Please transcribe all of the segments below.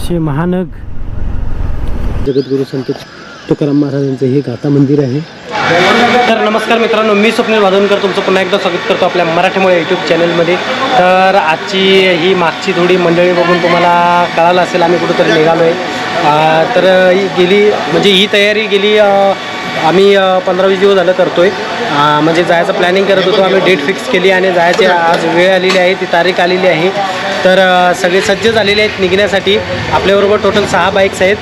श्री महानग जगद्गुरू संत तुकाराम महाराजांचं हे गाथा मंदिर आहे। तर नमस्कार मित्रांनो, मी स्वप्नील वाधवणकर तुमचं पुन्हा एकदा स्वागत करतो आपल्या मराठीमुळे यूट्यूब चॅनलमध्ये। तर आजची ही मागची थोडी मंडळी बघून तुम्हाला कळालं असेल आम्ही कुठंतरी निघालो आहे। तर ही तयारी गेली आम्ही 15-20 दिवस झालं करतोय। म्हणजे जायचं प्लॅनिंग करत होतो, आम्ही डेट फिक्स केली आणि जायची आज वेळ आलेली आहे, ती तारीख आलेली आहे। तर सगळे सज्ज झालेले आहेत निघण्यासाठी। आपल्याबरोबर टोटल 6 बाईक्स आहेत,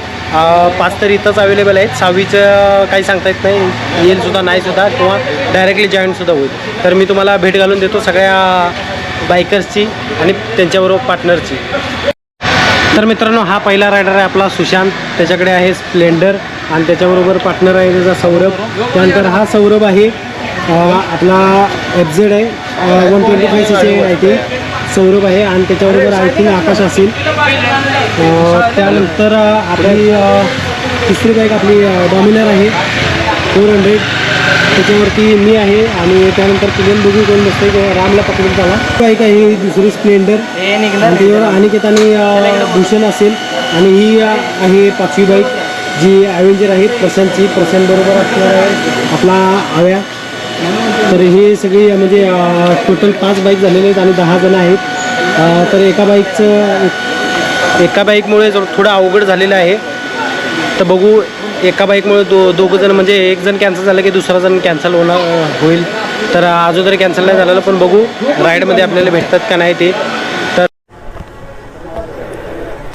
5 तर इथंच अवेलेबल आहेत। 6वीचं काही सांगता येत नाही, येईलसुद्धा नाहीसुद्धा किंवा डायरेक्टली जॉईनसुद्धा होईल। तर मी तुम्हाला भेट घालून देतो सगळ्या बायकर्सची आणि त्यांच्याबरोबर पार्टनरची। तर मित्रांनो, हा पहिला रायडर आहे आपला सुशांत, त्याच्याकडे आहे स्प्लेंडर आणि त्याच्याबरोबर पार्टनर आहे त्याचा सौरभ। त्यानंतर हा सौरभ आहे आपला FZ आहे 125 cc आहे ते सौरभ आहे आणि त्याच्याबरोबर आय थिंक आकाश असेल। त्यानंतर आपली तिसरी बाईक आपली डॉमिनर आहे 400, त्याच्यावरती मी आहे आणि त्यानंतर पुढे बघू कोण बसते रामला पकडून त्याला बाईक आहे दुसरी स्प्लेंडर आणि त्याच्यावर अनिकेत आणि भूषण असेल। आणि ही आहे 5वी बाईक जी ॲव्हेंजर आहे प्रशांतची, प्रशांतबरोबर असणार आहे आपला आव्या। तर हे सगळी म्हणजे टोटल 5 बाईक झालेले आहेत आणि 10 जण आहेत। तर एका बाईकमुळे थोडं अवघड झालेलं आहे। तर बघू, एका बाईकमुळे दोघं जण म्हणजे एक जण कॅन्सल झालं की दुसरा जण कॅन्सल होईल। तर अजून कॅन्सल नाही झालेलं, पण बघू राईडमध्ये आपल्याला भेटतात का नाही ते।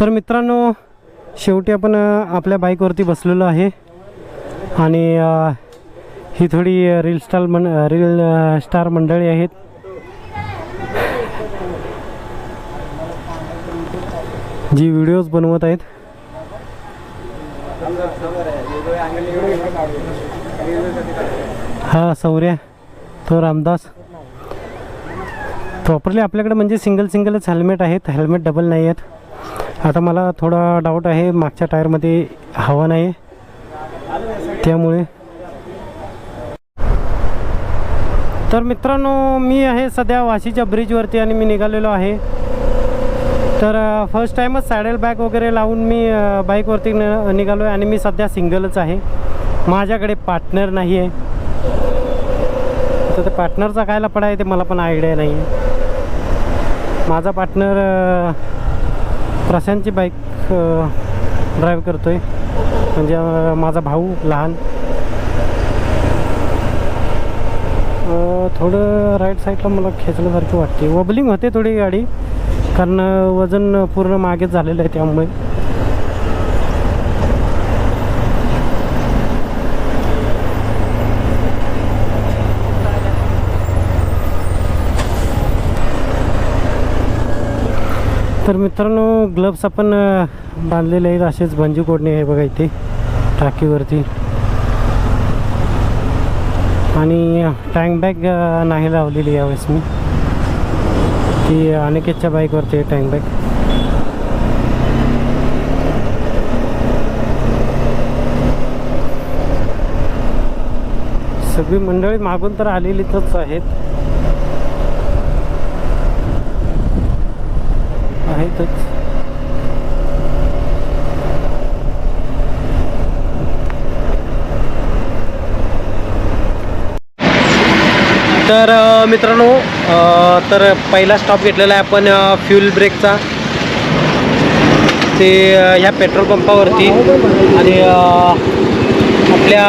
तर मित्रांनो, शेवटी आपण आपल्या बाईकवरती बसलेलो आहे आणि ही थोडी रील स्टार मंडळी आहेत। जी व्हिडिओज बनवत आहेत। हा सौर्या, तो रामदास। प्रॉपरली आपल्याकडे म्हणजे सिंगलच हेल्मेट आहेत, हेल्मेट डबल नाही आहेत। आता मला थोडा डाऊट आहे, मागच्या टायरमध्ये हवा नाही त्यामुळे। तर मित्रांनो, मी आहे सध्या वाशीच्या ब्रिजवरती आणि मी निघालेलो आहे। तर फर्स्ट टाईमच सॅडल बॅग वगैरे लावून मी बाईकवरती निघालो आहे आणि मी सध्या सिंगलच आहे, माझ्याकडे पार्टनर नाही आहे। तर ते पार्टनरचा काय लफडा आहे ते मला पण आयडिया नाही आहे। माझा पार्टनर प्रशांतची बाईक ड्राईव्ह करतो आहे, म्हणजे माझा भाऊ लहान। थोडं राईट साईडला मला खेचल्यासारखी वाटते, वबलिंग होते थोडी गाडी, कारण वजन पूर्ण मागेच झालेलं आहे त्यामुळे। तर मित्रांनो, ग्लव्स आपण बांधलेले आहेत, असेच बंजी कोडणे आहे बघा इथे टाकीवरती। आणि टँक बॅग नाही लावलेली यावेळेस मी, ती अनिकेतच्या बाईकवरती आहे टँक बॅग। सगळी मंडळी मागून तर आलेलीच आहेतच। तर मित्रांनो, तर पहिला स्टॉप घेतलेला आहे आपण फ्यूल ब्रेकचा, ते ह्या पेट्रोल पंपावरती। आणि आपल्या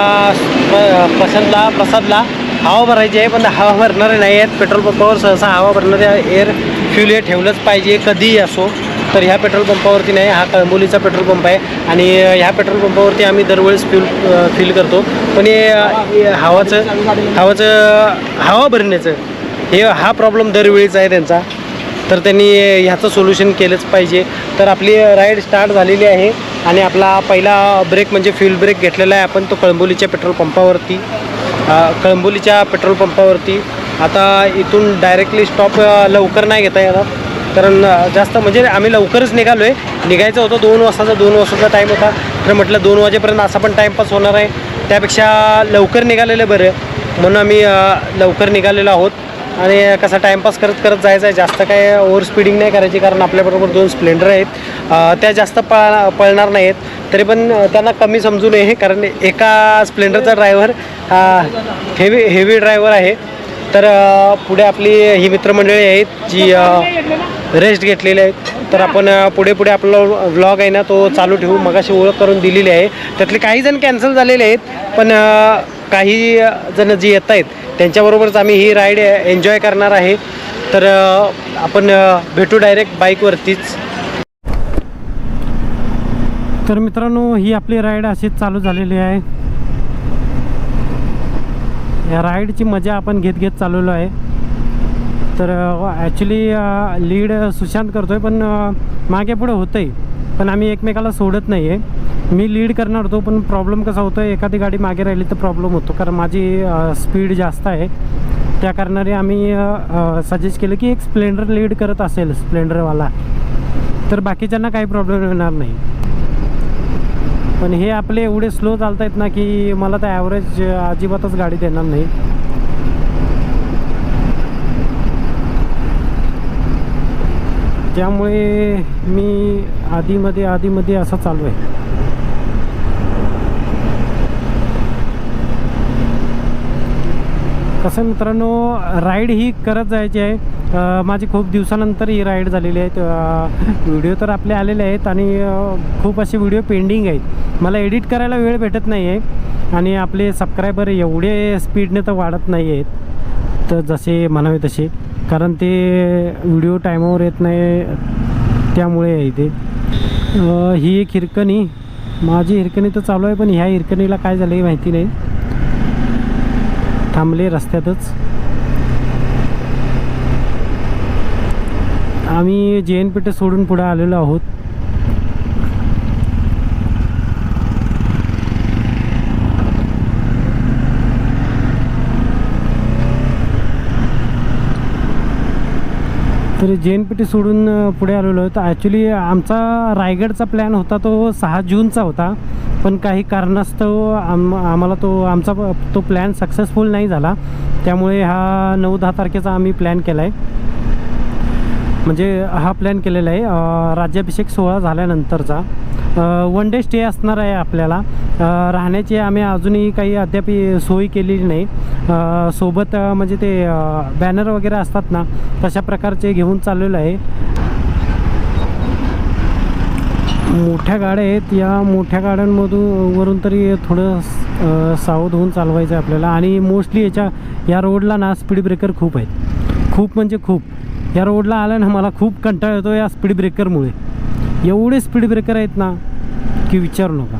प्रसादला हवा भरायची आहे, पण हवा भरणारे नाही आहेत पेट्रोल पंपावर। सहसा हवा भरणारे एअर फ्यूल हे ठेवलंच पाहिजे कधीही असो। तर ह्या पेट्रोल पंपावरती नाही, हा कळंबोलीचा पेट्रोल पंप आहे आणि ह्या पेट्रोल पंपावरती आम्ही दरवेळेस फिल करतो। पण हे हवा भरण्याचं हा प्रॉब्लेम दरवेळीचा आहे त्यांचा, तर त्यांनी ह्याचं सोल्युशन केलंच पाहिजे। तर आपली राईड स्टार्ट झालेली आहे आणि आपला पहिला ब्रेक म्हणजे फ्यूल ब्रेक घेतलेला आहे आपण, तो कळंबोलीच्या पेट्रोल पंपावरती। आता इथून डायरेक्टली स्टॉप लवकर नाही घेता येणार, कारण जास्त म्हणजे आम्ही लवकरच निघालो आहे। निघायचं होतं 2 वाजताचा टाईम होता, तर म्हटलं 2 वाजेपर्यंत असा पण टाईमपास होणार आहे, त्यापेक्षा लवकर निघालेलं बरं, म्हणून आम्ही लवकर निघालेलो आहोत। आणि कसा टाईमपास करत करत जायचं आहे. जास्त काय ओव्हर स्पीडिंग नाही करायची, कारण आपल्याबरोबर 2 स्प्लेंडर आहेत. त्या जास्त पळणार नाहीत, तरी पण त्यांना कमी समजू नये, कारण एका स्प्लेंडरचा ड्रायव्हर हेवी ड्रायव्हर आहे. तर पुढे आपली ही मित्रमंडळी आहेत जी रेस्ट घेतलेली आहेत. तर आपण पुढे आपला व्लॉग आहे ना तो चालू ठेवू. मगाशी ओळख करून दिलेली आहे, त्यातले काही जण कॅन्सल झालेले आहेत, पण काही जण जी येत आहेत त्यांच्याबरोबरच आम्ही ही राईड एन्जॉय करणार आहे. तर आपण भेटू डायरेक्ट बाईकवरतीच. तर मित्रांनो, ही आपली राईड अशीच चालू झालेली आहे. या राईडची मजा आपण घेत चालवलो आहे. तर ॲक्च्युली लीड सुशांत करतो आहे, पण मागे पुढे होतं आहे, पण आम्ही एकमेकाला सोडत नाही आहे. मी लीड करणार होतो, पण प्रॉब्लेम कसा होतो आहे, एखादी गाडी मागे राहिली तर प्रॉब्लेम होतो, कारण माझी स्पीड जास्त आहे. त्या कारणाने आम्ही सजेस्ट केलं की एक स्प्लेंडर लीड करत असेल स्प्लेंडरवाला, तर बाकीच्यांना काही प्रॉब्लेम येणार नाही. पण हे आपले एवढे स्लो चालत आहेत ना की मला तर ॲव्हरेज अजिबातच गाडी देणार नाही. त्यामुळे मी आधीमध्ये असं चालू आहे. कसं मित्रांनो, राईड ही करत जायची आहे. माझी खूप दिवसानंतर ही राईड झालेली आहे. व्हिडिओ तर आपले आलेले आहेत आणि खूप असे व्हिडिओ पेंडिंग आहेत. मला एडिट करायला वेळ भेटत नाही आहे, आणि आपले सबस्क्रायबर एवढे स्पीडने तर वाढत नाही आहेत तर जसे म्हणावे तसे, कारण ते व्हिडिओ टायमावर येत नाही, त्यामुळे आहे ते. ही एक हिरकणी, माझी हिरकणी तर चालू आहे, पण ह्या हिरकणीला काय झालं आहे माहिती नाही, थांबले रस्त्यातच. आम्ही JNPT सोडून पुढे आलेलो आहोत. तर JNPT सोडून पुढे आलेलो आहे. तर ॲक्च्युली आमचा रायगडचा प्लॅन होता तो 6 जूनचा होता, पण काही कारणास्तव आम्हाला आमचा तो प्लॅन सक्सेसफुल नाही झाला. त्यामुळे हा 9-10 तारखेचा आम्ही प्लॅन केला आहे. म्हणजे हा प्लॅन केलेला आहे राज्याभिषेक सोहळा झाल्यानंतरचा. 1 डे स्टे असणार आहे आपल्याला. राहण्याची आम्ही अजूनही काही अद्याप सोय केलेली नाही. सोबत म्हणजे ते बॅनर वगैरे असतात ना, तशा प्रकारचे घेऊन चाललेलं आहे. मोठ्या गाड्या आहेत, या मोठ्या गाड्यांवरून तरी थोडं सावध होऊन चालवायचं आहे आपल्याला. आणि मोस्टली या रोडला ना स्पीड ब्रेकर खूप आहेत, खूप म्हणजे खूप. या रोडला आला ना मला खूप कंटाळा येतो या स्पीड ब्रेकरमुळे. एवढे स्पीड ब्रेकर आहेत ना की विचारू नका.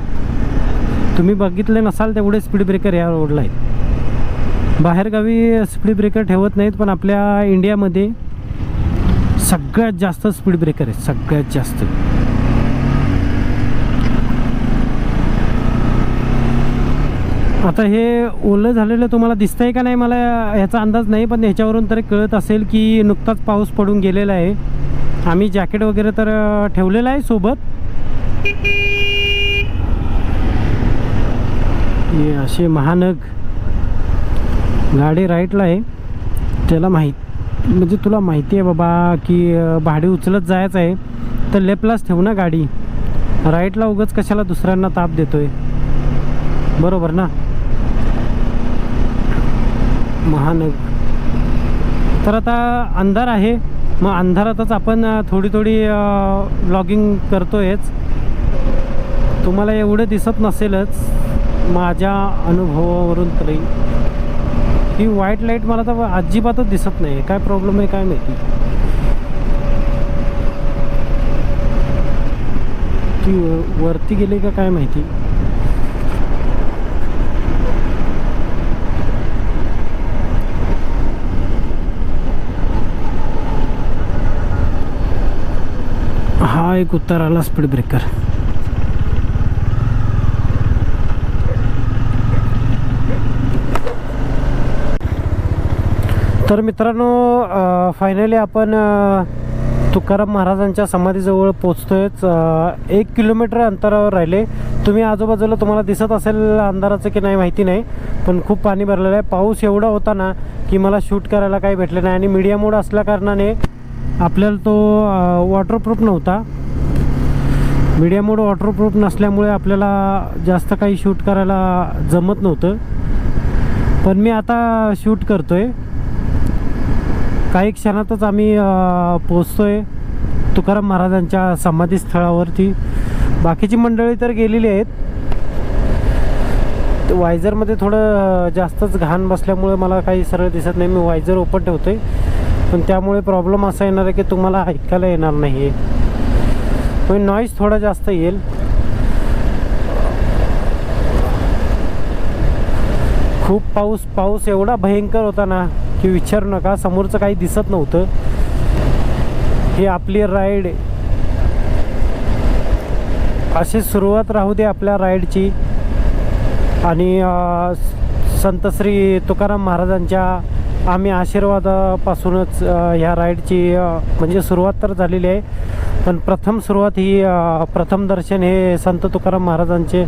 तुम्ही बघितले नसाल तेवढे स्पीड ब्रेकर या रोडला आहेत. बाहेरगावी स्पीड ब्रेकर ठेवत नाहीत, पण आपल्या इंडियामध्ये सगळ्यात जास्त स्पीड ब्रेकर आहेत, सगळ्यात जास्त. आता हे ओलं झालेलं तुम्हाला दिसतंय का नाही मला ह्याचा अंदाज नाही, पण ह्याच्यावरून तरी कळत असेल की नुकताच पाऊस पडून गेलेला आहे. आम्ही जॅकेट वगैरे तर ठेवलेलं आहे सोबत. हे असे महानग गाडी राईटला आहे, त्याला म्हणजे तुला माहिती आहे बाबा की भाडे उचलत जायचं आहे तर लेफ्टलाच ठेवू ना गाडी, राईटला उगाच कशाला दुसऱ्यांना ताप देतोय, बरोबर ना. महानग. तर आता अंधार आहे, मग अंधारातच आपण थोडी व्लॉगिंग करतोयच. तुम्हाला एवढं दिसत नसेलच माझ्या अनुभवावरून तरी. ही व्हाईट लाईट मला तर अजिबातच दिसत नाही, काय प्रॉब्लेम आहे काय माहिती. ती वरती गेली का काय माहिती. हा एक उत्तर आला स्पीड ब्रेकर. तर मित्रांनो, फायनली आपण तुकाराम महाराजांच्या समाधीजवळ पोचतोयच. 1 किलोमीटर अंतरावर राहिले. तुम्ही आजूबाजूला तुम्हाला दिसत असेल अंधाराचं की नाही माहिती नाही, पण खूप पाणी भरलेलं आहे. पाऊस एवढा होता ना की मला शूट करायला काही भेटलं नाही आणि मीडिया मोड असल्या कारणाने आपल्याला तो वॉटरप्रूफ नव्हता. मीडिया मोड वॉटरप्रूफ नसल्यामुळे आपल्याला जास्त काही शूट करायला जमत नव्हतं. पण मी आता शूट करतो आहे. काही क्षणातच आम्ही पोचतो आहे तुकाराम महाराजांच्या समाधीस्थळावरती. बाकीची मंडळी तर गेलेली आहेत. वायझरमध्ये थोडं जास्तच घाण बसल्यामुळे मला काही सरळ दिसत नाही. मी वायझर ओपन ठेवतो आहे, पण त्यामुळे प्रॉब्लेम असा येणार आहे की तुम्हाला ऐकायला येणार नाही आहे. पण नॉईज थोडा जास्त येईल. खूप पाऊस एवढा भयंकर होता ना की विचारू नका. समोरचं काही दिसत नव्हतं. ही आपली राईड अशी सुरुवात राहू दे आपल्या राईडची. आणि संत श्री तुकाराम महाराजांच्या आम्ही आशीर्वादापासूनच ह्या राईडची म्हणजे सुरुवात तर झालेली आहे. पण प्रथम सुरुवात ही प्रथम दर्शन हे संत तुकाराम महाराजांचे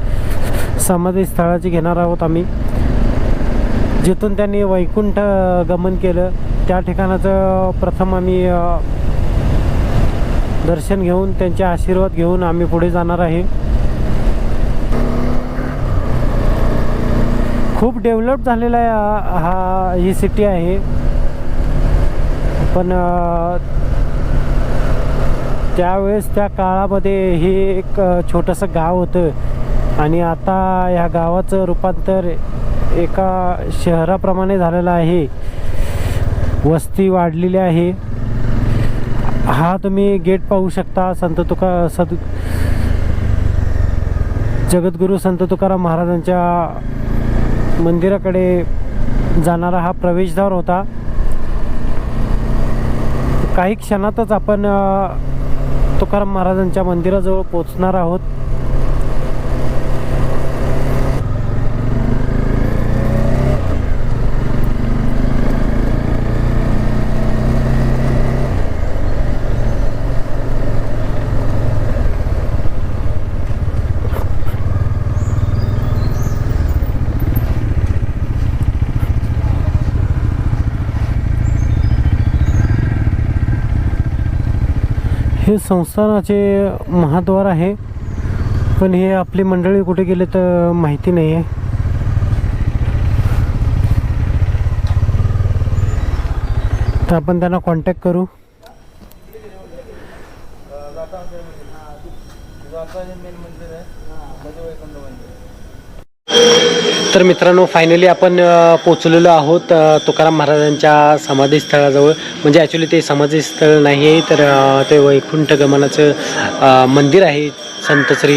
समाधी स्थळाची घेणार आहोत आम्ही. जिथून त्यांनी वैकुंठ गमन केलं त्या ठिकाणाचं प्रथम आम्ही दर्शन घेऊन त्यांचे आशीर्वाद घेऊन आम्ही पुढे जाणार आहे. खूप डेव्हलप झालेला आहे ही सिटी आहे. पण त्यावेळेस त्या काळामध्ये हे एक छोटंसं गाव होतं आणि आता ह्या गावाचं रूपांतर एका शहराप्रमाणे झालेलं आहे. वस्ती वाढलेली आहे. हा तुम्ही गेट पाहू शकता. जगद्गुरू संत तुकाराम महाराजांच्या मंदिराकडे जाणारा हा प्रवेशद्वार होता. काही क्षणातच आपण तुकाराम महाराजांच्या मंदिराजवळ पोहोचणार आहोत. हे संस्थानाचे महाद्वार आहे, पण हे आपली मंडळी कुठे गेले तर माहिती नाही आहे. तर आपण त्यांना कॉन्टॅक्ट करू. तर मित्रांनो, फायनली आपण पोचलेलो आहोत तुकाराम महाराजांच्या समाधीस्थळाजवळ. म्हणजे ॲक्च्युली ते समाधीस्थळ नाही आहे, तर ते वैकुंठ गमनाचं मंदिर आहे संत श्री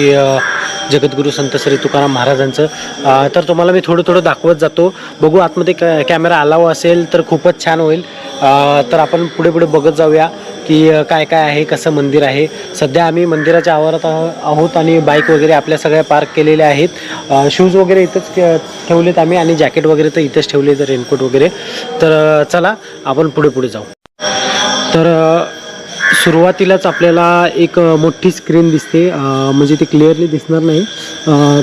जगद्गुरू संत श्री तुकाराम महाराजांचं. तर तुम्हाला मी थोडं दाखवत जातो. बघू आतमध्ये कॅमेरा अलाव असेल तर खूपच छान होईल. तर आपण पुढे बघत जाऊया की काय आहे, कसं मंदिर आहे. सध्या आम्ही मंदिराच्या आवारात आहोत आणि बाईक वगैरे आपल्या सगळ्या पार्क केलेल्या आहेत. शूज वगैरे इथंच ठेवलेत आम्ही आणि जॅकेट वगैरे तर इथंच ठेवले, तर रेनकोट वगैरे. तर चला आपण पुढे जाऊ. तर सुरुवातीलाच आपल्याला एक मोठी स्क्रीन दिसते, म्हणजे ती क्लिअरली दिसणार नाही.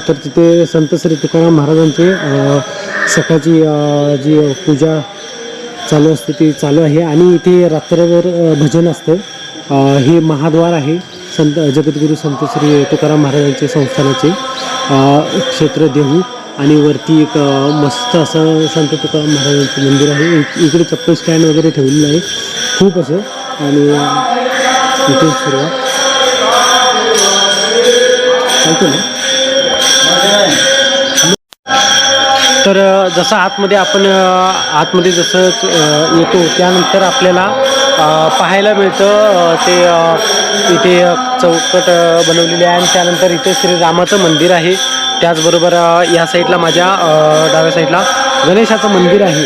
तर तिथे संत श्री तुकाराम महाराजांचे सकाळची जी पूजा चालू असते ती चालू आहे आणि इथे रात्रभर भजन असतं. हे महाद्वार आहे संत जगद्गुरू संत श्री तुकाराम महाराजांचे संस्थानाचे क्षेत्र देहू. आणि वरती एक मस्त असं संत तुकाराम महाराजांचं मंदिर आहे. इकडे चप्पल स्टँड वगैरे ठेवलेलं आहे खूप असं. आणि इथे सुरुवात ऐकू ना. तर जसं आतमध्ये जसं येतो त्यानंतर आपल्याला पाहायला मिळतं ते इथे चौकट बनवलेली आहे आणि त्यानंतर इथे श्रीरामाचं मंदिर आहे. त्याचबरोबर या साईडला माझ्या डाव्या साईडला गणेशाचं मंदिर आहे,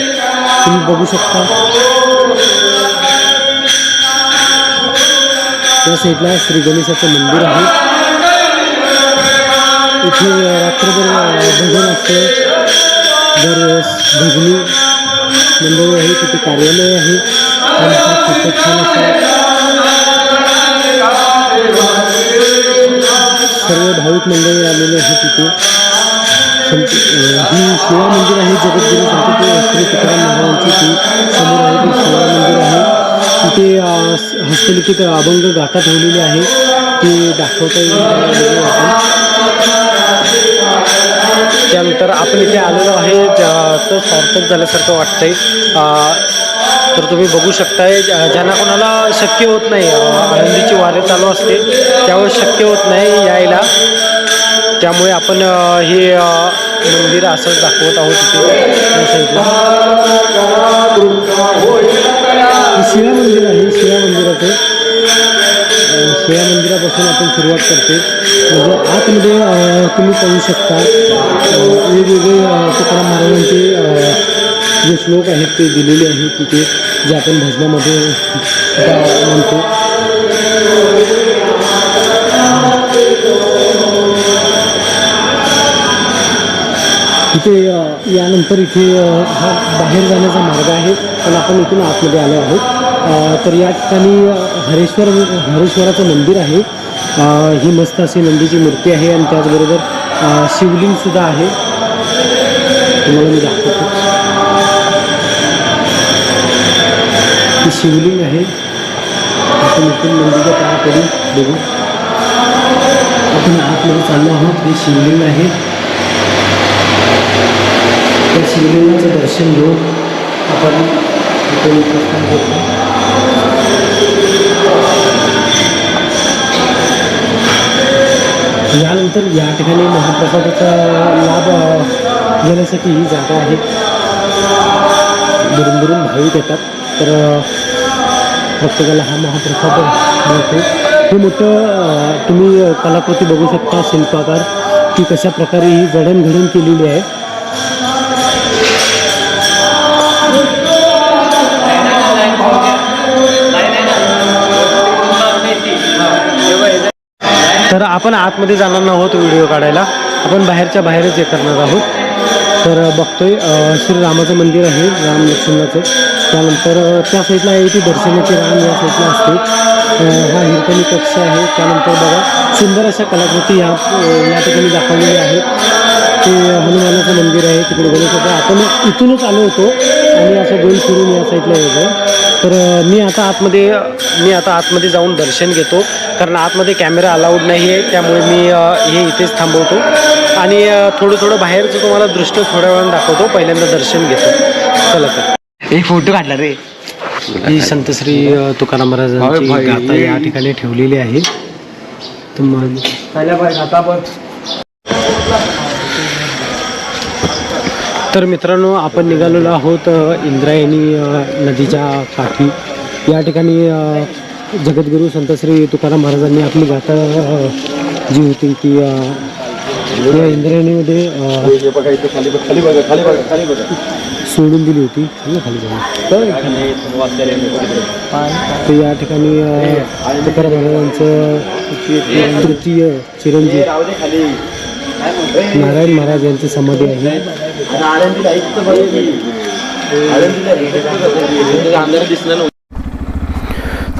तुम्ही बघू शकता. या साईडला श्री गणेशाचं मंदिर आहे. इथे रात्रभर भजन असते. दरवेळेस भजनी मंडळी आहे, तिथे कार्यालय आहे आणि खूपच छान असतात. सर्व भाविक मंडळी आलेले आहेत तिथे. ही शिवा मंदिर आहे. जगद्गुरू संत श्री तुकाराम महाराजांची ती समोर आहे ती शिवा मंदिर आहे. तिथे हस्तलिखित अभंग गाथा ठेवलेली आहे ती दाखवता येईल आपण. त्यानंतर आपण इथे आलेलो आहे तर सार्थक झाल्यासारखं वाटतंय. तर तुम्ही बघू शकताय ज्यांना कोणाला शक्य होत नाही आळंदीची वारी चालू असते त्यावेळेस शक्य होत नाही यायला, त्यामुळे आपण हे मंदिर असंच दाखवत आहोत इथे साईडला. शिवा मंदिर आहे. शिवा मंदिराचं शिवा मंदिरापासून आपण सुरुवात करते. म्हणजे आतमध्ये तुम्ही पाहू शकता वेगवेगळे तुकाराम महाराजांचे जे श्लोक आहेत ते दिलेले आहेत तिथे, जे आपण भजनामध्ये म्हणतो. इथे यानंतर इथे हा बाहेर जाण्याचा मार्ग आहे, पण आपण इथून आतमध्ये आलो आहोत. तर या ठिकाणी हरेश्वराचं मंदिर आहे. ही मस्त अशी नंदीची मूर्ती आहे आणि त्याचबरोबर शिवलिंगसुद्धा आहे. तुम्हाला मी दाखवतो. ही शिवलिंग आहे. आपण इथून नंदीच्या पायाकडे बघू. आपण आतमध्ये चाललो आहोत. हे शिवलिंग आहे. त्या शिवलिंगाचं दर्शन घेऊन आपण इथे प्रस्थान करतो. यानंतर या ठिकाणी महाप्रसादाचा लाभ घेण्यासाठी ही जागा आहे. दुरून दुरून भाविक येतात, तर प्रत्येकाला हा महाप्रसाद मिळतो. हे मोठं तुम्ही कलाकृती बघू शकता, शिल्पकार की कशा प्रकारे ही जडणघडण केलेली आहे. तर आपण आतमध्ये जाणार आहोत व्हिडिओ काढायला, आपण बाहेरच्या बाहेरच हे करणार आहोत. तर बघतोय श्रीरामाचं मंदिर आहे, राम लक्ष्मणाचं. त्यानंतर त्या साईडला आहे ती दर्शनाची रांग या साईडला असते. हा हिरकणी कक्ष आहे. त्यानंतर बघा सुंदर अशा कलाकृती या ठिकाणी दाखवलेल्या आहेत. ते हनुमानाचं मंदिर आहे, तिकडे बघू शकतो. आपण इथूनच आलो होतो आणि असं गोल फिरून या साईडला येतो. तर मी आता आतमध्ये जाऊन दर्शन घेतो, कारण आतमध्ये कॅमेरा अलाउड नाही आहे. त्यामुळे मी हे इथेच थांबवतो आणि थोडं बाहेरचं तुम्हाला दृश्य थोड्या वेळानं दाखवतो. पहिल्यांदा दर्शन घेतो. चला तर एक फोटो काढला रे. ही संत श्री तुकाराम महाराजांची गाथा या ठिकाणी ठेवलेली आहे. तर मित्रांनो, आपण निघालेलो आहोत इंद्रायणी नदीच्या काठी. या ठिकाणी जगद्गुरू संत श्री तुकाराम महाराजांनी आपली गाथा जी होती ती या इंद्रायणीमध्ये सोडून दिली होती. तर या ठिकाणी तुकाराम महाराजांचं तृतीय चिरंजीव नारायण महाराज यांची समाधी आहे.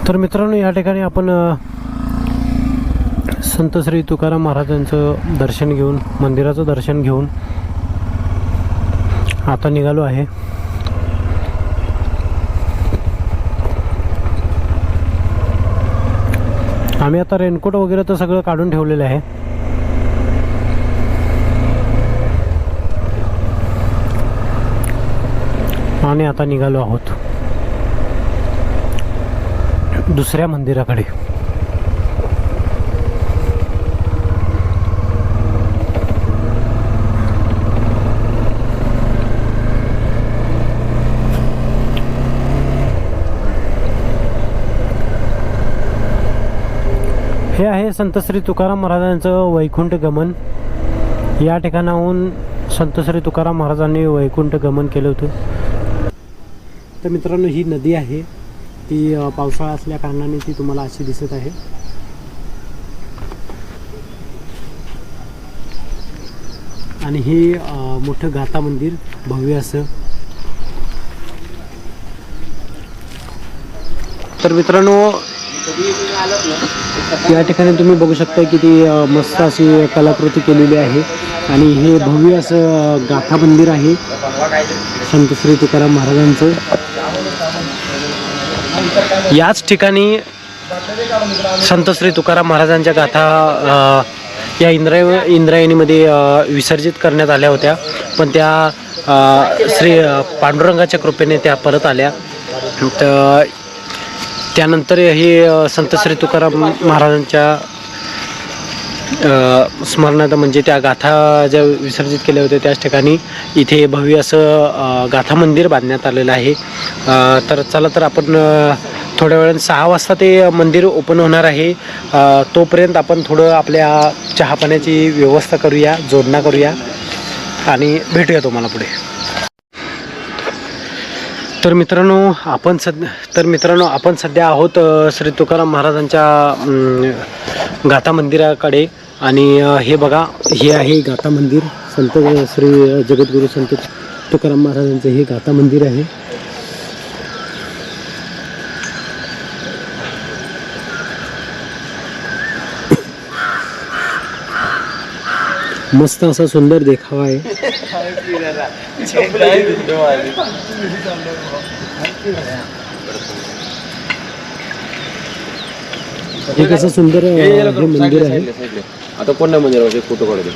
तर मित्रांनो, या ठिकाणी आपण संत श्री तुकाराम महाराजांचं दर्शन घेऊन, मंदिराचं दर्शन घेऊन आता निघालो आहे. आम्ही आता रेनकोट वगैरे तर सगळं काढून ठेवलेलं आहे. आणि आता निघालो आहोत दुसऱ्या मंदिराकडे. हे आहे संत श्री तुकाराम महाराजांचं वैकुंठ गमन. या ठिकाणाहून संत श्री तुकाराम महाराजांनी वैकुंठ गमन केलं होतं. तर मित्रांनो, ही नदी आहे ती पावसाळा असल्या कारणाने ती तुम्हाला अशी दिसत आहे. आणि हे मोठं गाथा मंदिर भव्य असं. तर मित्रांनो, या ठिकाणी तुम्ही बघू शकता की ती मस्त अशी कलाकृती केलेली आहे. आणि हे भव्य असं गाथा मंदिर आहे संत श्री तुकाराम महाराजांचं. याच ठिकाणी संत श्री तुकाराम महाराजांच्या गाथा या इंद्रायणीमध्ये विसर्जित करण्यात आल्या होत्या, पण त्या श्री पांडुरंगाच्या कृपेने त्या परत आल्या. तर त्यानंतर हे संत श्री तुकाराम महाराजांच्या स्मरणार्थ म्हणजे त्या गाथा ज्या विसर्जित केल्या होत्या त्याच ठिकाणी इथे भव्य असं गाथा मंदिर बांधण्यात आलेलं आहे. तर चला तर आपण थोड्या वेळाने 6 वाजता ते मंदिर ओपन होणार आहे. तोपर्यंत आपण थोडं आपल्या चहा पाण्याची व्यवस्था करूया, जोडणा करूया आणि भेटूया तुम्हाला पुढे. तर मित्रांनो आपण सध्या आहोत श्री तुकाराम महाराजांच्या गाथा मंदिराकडे. आणि हे बघा, हे आहे गाथा मंदिर. संत श्री जगद्गुरू संत तुकाराम महाराजांचं हे गाथा मंदिर आहे. मस्त असा सुंदर देखावा आहे. एक असं सुंदर हे मंदिर आहे. आता कोणत्या मंदिरावर फोटो काढतो.